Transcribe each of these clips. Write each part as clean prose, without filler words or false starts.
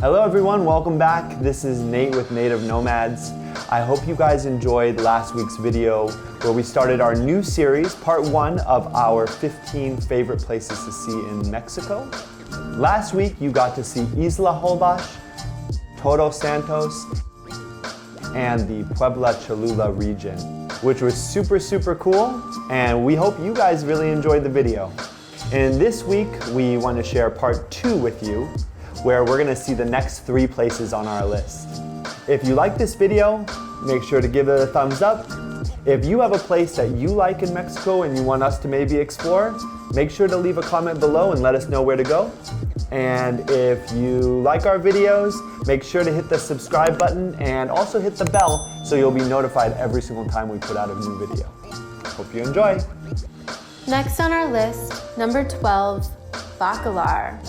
Hello everyone, welcome back. This is Nate with Native Nomads. I hope you guys enjoyed last week's video where we started our new series, part 1 of our 15 favorite places to see in Mexico. Last week you got to see Isla Holbox, Todo, Santos, and the Puebla, Cholula region, which was super cool, and we hope you guys really enjoyed the video. And this week we want to share part 2 with you, where we're gonna see the next 3 places on our list. If you like this video, make sure to give it a thumbs up. If you have a place that you like in Mexico and you want us to maybe explore, make sure to leave a comment below and let us know where to go. And if you like our videos, make sure to hit the subscribe button and also hit the bell so you'll be notified every single time we put out a new video. Hope you enjoy. Next on our list, number 12, Bacalar.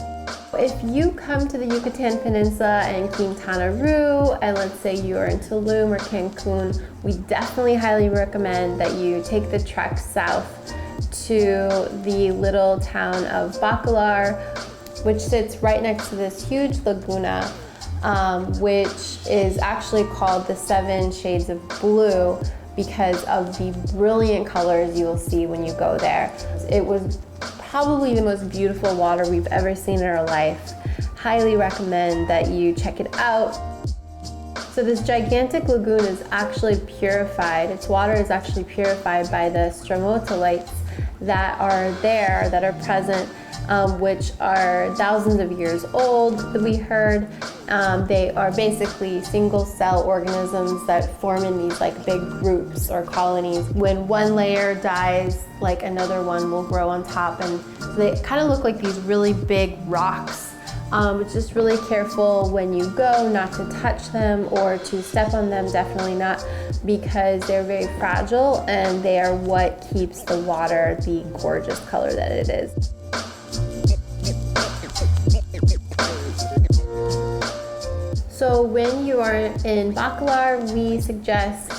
If you come to the Yucatan Peninsula and Quintana Roo, and let's say you're in Tulum or Cancun, we definitely highly recommend that you take the trek south to the little town of Bacalar, which sits right next to this huge laguna, which is actually called the 7 Shades of Blue because of the brilliant colors you will see when you go there. It was probably the most beautiful water we've ever seen in our life. Highly recommend that you check it out. So this gigantic lagoon is actually purified. Its water is actually purified by the stromatolites that are there, that are present, which are thousands of years old, we heard. They are basically single cell organisms that form in these like big groups or colonies. When one layer dies, like another one will grow on top, and they kind of look like these really big rocks. Just really careful when you go not to touch them or to step on them, definitely not, because they're very fragile and they are what keeps the water the gorgeous color that it is. So when you are in Bacalar, we suggest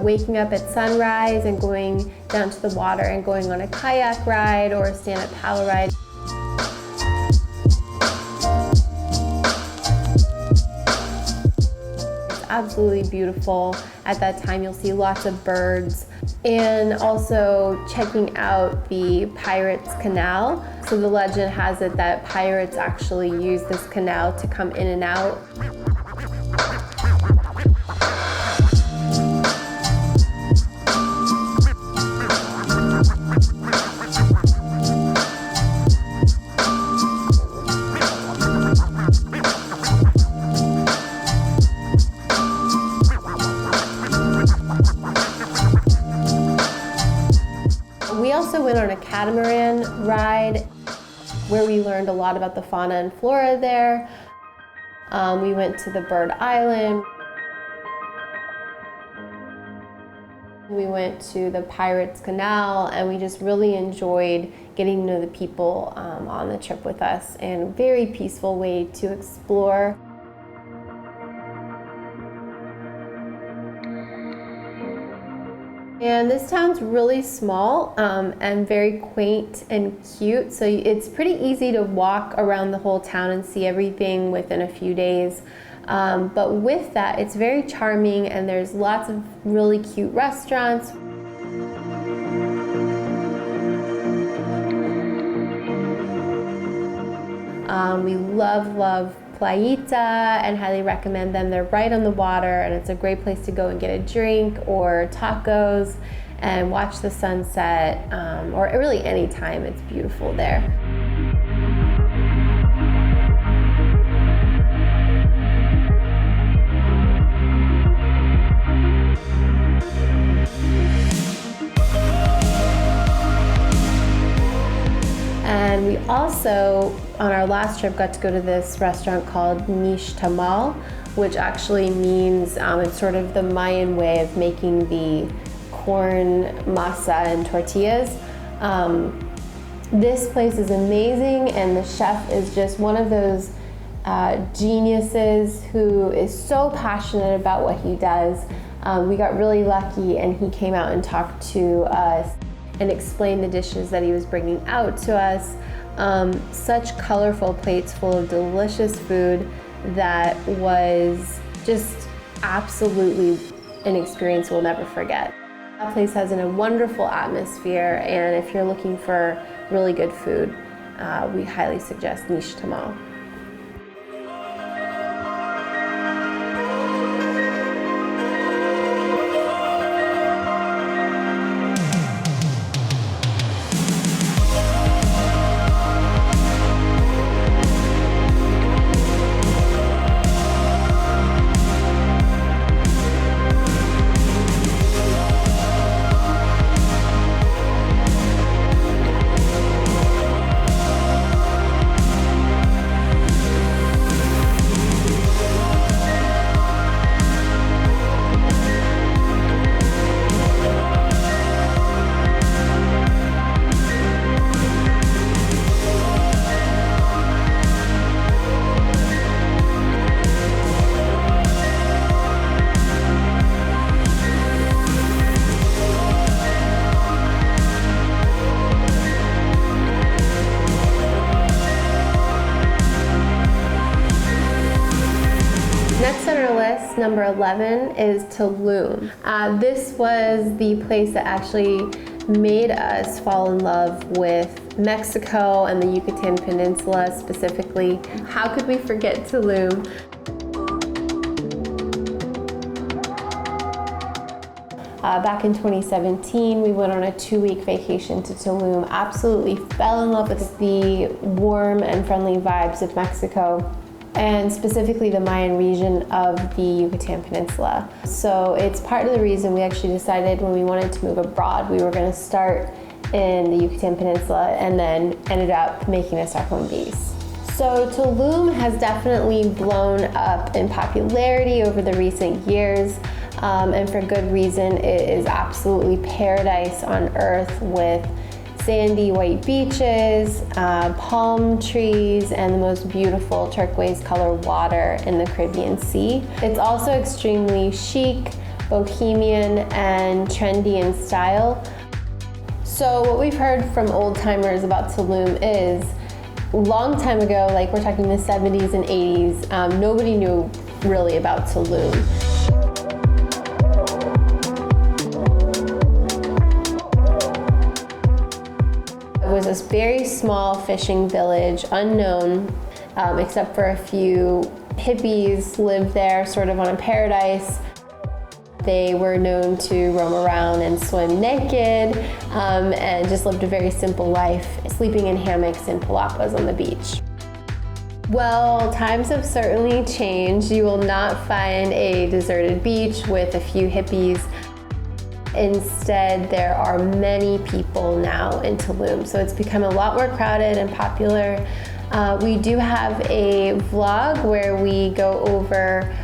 waking up at sunrise and going down to the water and going on a kayak ride or a stand-up paddle ride. It's absolutely beautiful. At that time, you'll see lots of birds. And also checking out the Pirates Canal. So the legend has it that pirates actually use this canal to come in and out. We also went on a catamaran ride where we learned a lot about the fauna and flora there. We went to the bird island. We went to the Pirates Canal, and we just really enjoyed getting to know the people on the trip with us, and a very peaceful way to explore. And this town's really small and very quaint and cute, so it's pretty easy to walk around the whole town and see everything within a few days. But with that, it's very charming, and there's lots of really cute restaurants. We love Playita and highly recommend them. They're right on the water, and it's a great place to go and get a drink or tacos and watch the sunset, or really any time. It's beautiful there. And we also, on our last trip, got to go to this restaurant called Nixtamal, which actually means it's sort of the Mayan way of making the corn masa and tortillas. This place is amazing, and the chef is just one of those geniuses who is so passionate about what he does. We got really lucky, and he came out and talked to us and explain the dishes that he was bringing out to us. Such colorful plates full of delicious food. that was just absolutely an experience we'll never forget. That place has a wonderful atmosphere, and if you're looking for really good food, we highly suggest Niche Tamal. Number 11 is Tulum. This was the place that actually made us fall in love with Mexico and the Yucatan Peninsula specifically. How could we forget Tulum? Back in 2017, we went on a 2-week vacation to Tulum. Absolutely fell in love with the warm and friendly vibes of Mexico, and specifically the Mayan region of the Yucatan Peninsula. So it's part of the reason we actually decided when we wanted to move abroad, we were going to start in the Yucatan Peninsula and then ended up making this our home base. So Tulum has definitely blown up in popularity over the recent years, and for good reason. It is absolutely paradise on earth with sandy white beaches, palm trees, and the most beautiful turquoise colored water in the Caribbean Sea. It's also extremely chic, bohemian, and trendy in style. So what we've heard from old timers about Tulum is, a long time ago, like we're talking the 70s and 80s, nobody knew really about Tulum. It was this very small fishing village, unknown, except for a few hippies lived there, sort of on a paradise. They were known to roam around and swim naked, and just lived a very simple life, sleeping in hammocks and palapas on the beach. Well, times have certainly changed. You will not find a deserted beach with a few hippies. Instead, there are many people now in Tulum, so it's become a lot more crowded and popular. We do have a vlog where we go over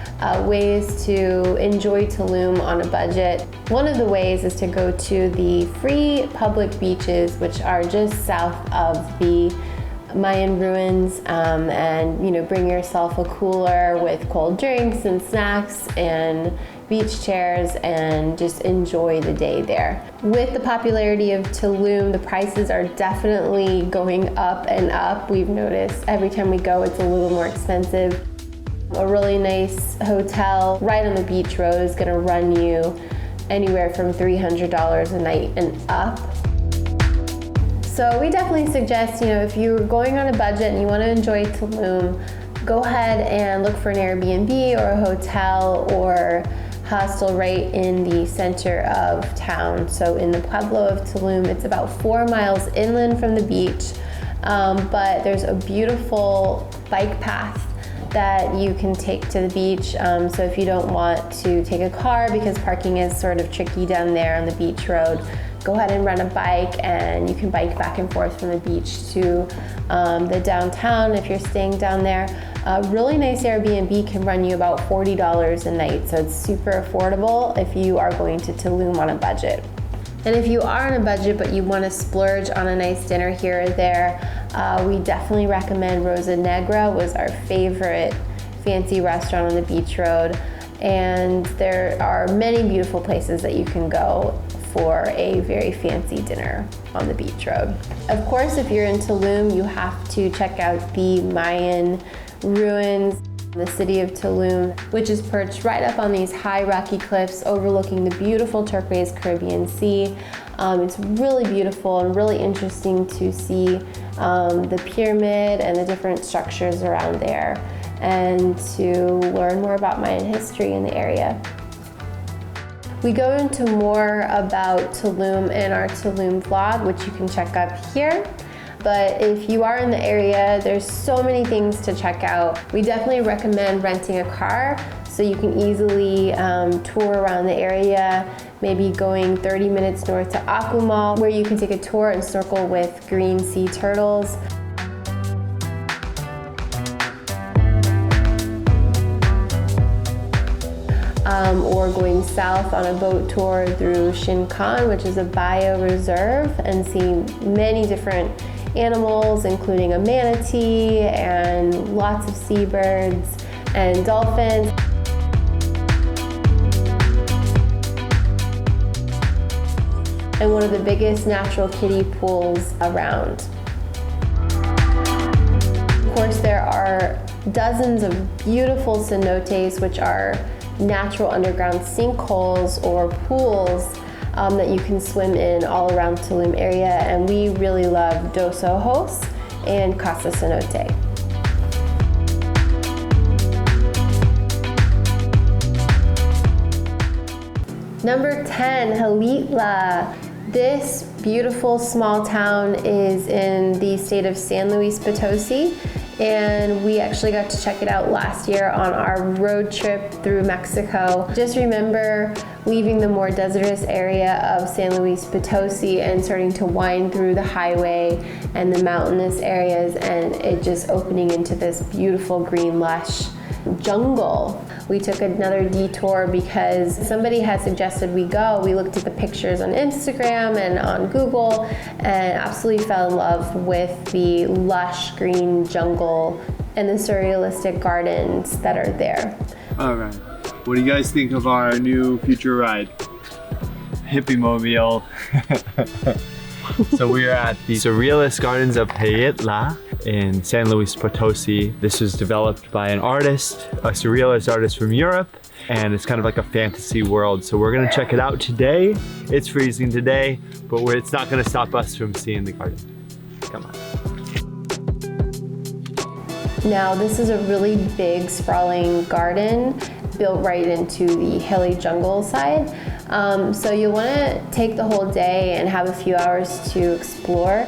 ways to enjoy Tulum on a budget. One of the ways is to go to the free public beaches, which are just south of the Mayan ruins, and bring yourself a cooler with cold drinks and snacks and beach chairs and just enjoy the day there. With the popularity of Tulum, the prices are definitely going up and up. We've noticed every time we go it's a little more expensive. A really nice hotel right on the beach road is going to run you anywhere from $300 a night and up. So we definitely suggest, if you're going on a budget and you want to enjoy Tulum, go ahead and look for an Airbnb or a hotel or hostel right in the center of town. So in the Pueblo of Tulum, it's about 4 miles inland from the beach, but there's a beautiful bike path that you can take to the beach. So if you don't want to take a car because parking is sort of tricky down there on the beach road, go ahead and rent a bike and you can bike back and forth from the beach to the downtown if you're staying down there. A really nice Airbnb can run you about $40 a night, so it's super affordable if you are going to Tulum on a budget. And if you are on a budget but you want to splurge on a nice dinner here or there, we definitely recommend Rosa Negra. Was our favorite fancy restaurant on the beach road. And there are many beautiful places that you can go for a very fancy dinner on the beach road. Of course, if you're in Tulum, you have to check out the Mayan ruins. The city of Tulum, which is perched right up on these high rocky cliffs overlooking the beautiful turquoise Caribbean Sea. It's really beautiful and really interesting to see the pyramid and the different structures around there, and to learn more about Mayan history in the area. We go into more about Tulum in our Tulum vlog, which you can check up here. But if you are in the area, there's so many things to check out. We definitely recommend renting a car so you can easily tour around the area, maybe going 30 minutes north to AKUMAL, where you can take a tour and snorkel with green sea turtles. Or going south on a boat tour through Shinkan, which is a bioreserve, and seeing many different animals, including a manatee and lots of seabirds and dolphins. And one of the biggest natural kiddie pools around. Of course, there are dozens of beautiful cenotes, which are natural underground sinkholes or pools that you can swim in all around Tulum area, and we really love Dos Ojos and CASA cenote. Number 10, Xilitla. This beautiful small town is in the state of San Luis Potosí, and we actually got to check it out last year on our road trip through Mexico. Just remember leaving the more desertous area of San Luis Potosí and starting to wind through the highway and the mountainous areas, and it just opening into this beautiful green lush jungle. We took another detour because somebody had suggested we go. We looked at the pictures on Instagram and on Google and absolutely fell in love with the lush green jungle and the surrealistic gardens that are there. All right, what do you guys think of our new future ride? Hippie mobile. So we are at the Surrealist Gardens of Xilitla in San Luis Potosí. This was developed by an artist, a surrealist artist from Europe, and it's kind of like a fantasy world. So we're gonna check it out today. It's freezing today, but it's not gonna stop us from seeing the garden. Come on. Now, this is a really big, sprawling garden built right into the hilly jungle side. So you'll want to take the whole day and have a few hours to explore.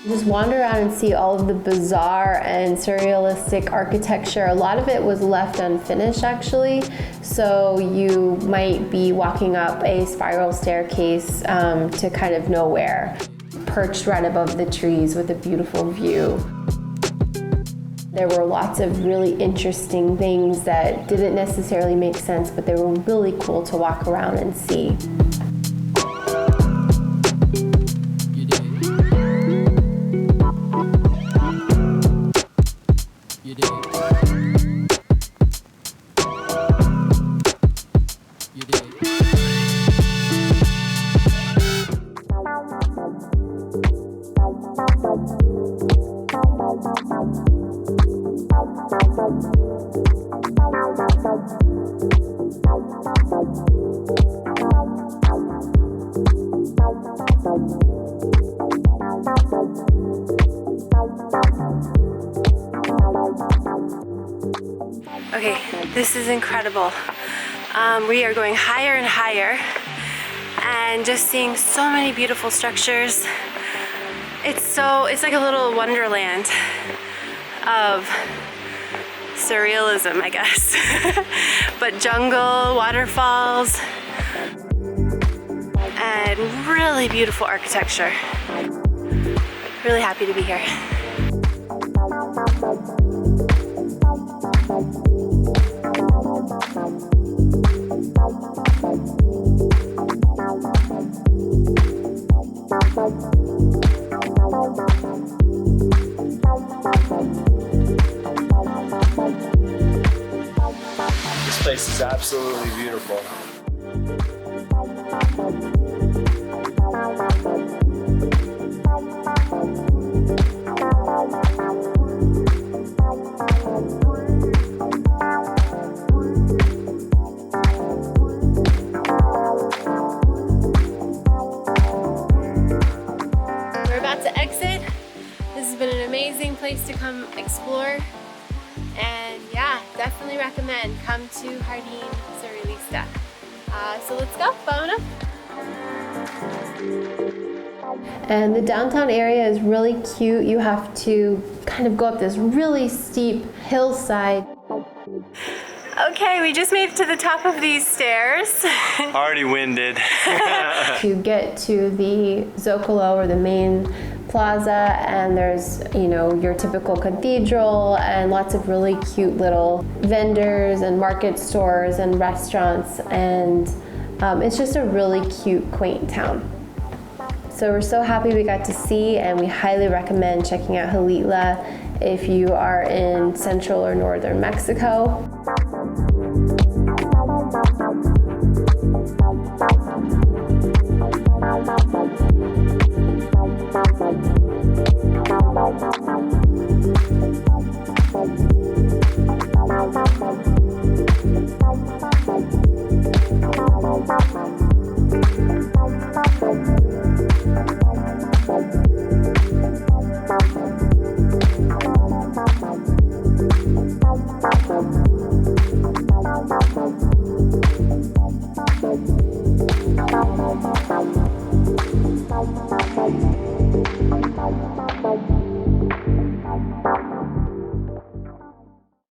Just wander around and see all of the bizarre and surrealistic architecture. A lot of it was left unfinished, actually. So you might be walking up a spiral staircase to kind of nowhere, perched right above the trees with a beautiful view. There were lots of really interesting things that didn't necessarily make sense, but they were really cool to walk around and see. Okay, this is incredible. We are going higher and higher and just seeing so many beautiful structures. It's like a little wonderland of surrealism, I guess. But jungle, waterfalls, and really beautiful architecture. Really happy to be here. This place is absolutely beautiful. come explore. And yeah, definitely recommend come to Jardín Surrealista. So let's go, vámonos. And the downtown area is really cute. You have to kind of go up this really steep hillside. Okay, we just made it to the top of these stairs. Already winded. To get to the Zocalo, or the main plaza, and there's, you know, your typical cathedral and lots of really cute little vendors and market stores and restaurants, and it's just a really cute, quaint town. So we're so happy we got to see, and we highly recommend checking out Xilitla if you are in central or northern Mexico.